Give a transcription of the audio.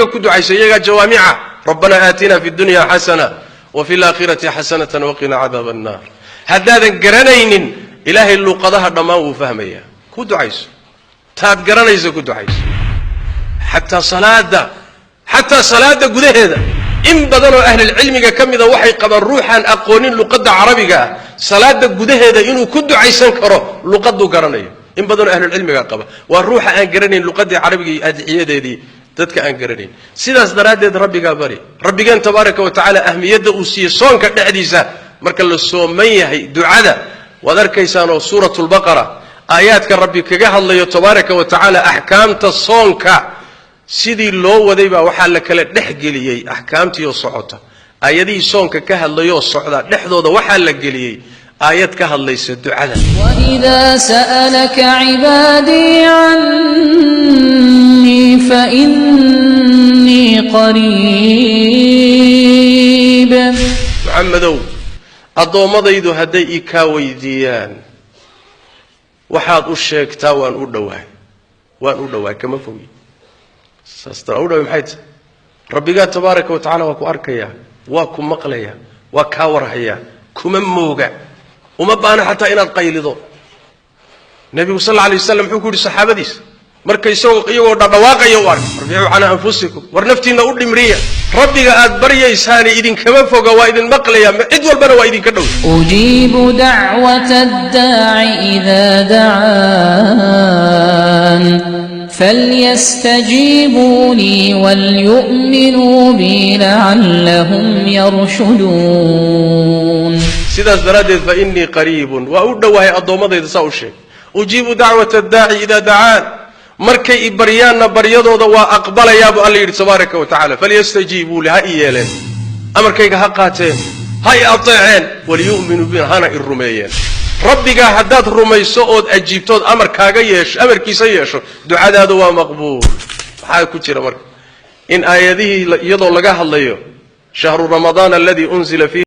iyaga ku ducayso iyaga jawaamica rabbana aatina fi dunya hasana wa fil aakhirati hasanatan wa qina adhaban nar hadaadan garanaynin ilaahay luqadaha dhamaan uu fahmaya ku ducayso taad garanayso ku ducayso hatta salaada gudaheeda in badan oo ahli cilmiga kamida waxay qabaan ruuxan aqoonin luqada carabiga salaada gudaheeda inuu ku ducaysan karo luqadu garanayo in badan oo ahli cilmiga qaba waa ruuxa aan garanayn luqada carabiga iyo adciyadeedii dadka aan garanayn sidaas daraadeed rabbiga bari rabbigan tabaaraka wa taala ahmiyada uu siiyo soonka dhexdiisa marka la sooman yahay ducada wadarkaysaan oo suuratul baqara aayaadka rabbi kaga hadlayo tabaaraka wa taala ahkaamta soonka sidii loo waday baa waxa la kala dhaxgeliyay ahkaamtii oo socota aayadii soonka ka hadlayo socda dhexdooda waxa la geliyay آيات كهل ليس الدعاء وإذا سألك عبادي عني فإني قريب محمدو الضومضيد هدي إكاويديان وحاد الشيك تاوان أردواي كما فوي ساستر أردواي محيط ربي قال تبارك وتعالى وكو أركيا وكو مقليا وكاورهيا كمموغا وما بانا حتى إن القيلضو النبي صلى الله عليه وسلم حكوا للصحابة ديس مركي سوق يوغو دواقا يوار ربيعوا على أنفسكم ورنفتنا أولي مريا ربي قاد بريا إساني إذن كما فوقا وإذن مقليا إدوال بنا وإذن كدو أجيب دعوة الداع إذا دعان فليستجيبوا لي وليؤمنوا بي لعلهم يرشدون سيداس درادت فإني قريب وأدوها أضومضي دساو الشيء أجيب دعوة الداعي إذا دعان مركي إبريان بريضو دوا أقبل يا أبو الله تبارك وتعالى فليستجيبوا لها إيالين أمركي حقاتين هاي أطيعين وليؤمنوا بي هانا الرميين ربك حداد رميسود أجيبتود أمر كاغيش أمر كيسيش دعاء هذا مقبول حاجة كتير مرك إن آياته يضع لقاها الله شهر رمضان الذي أنزل فيه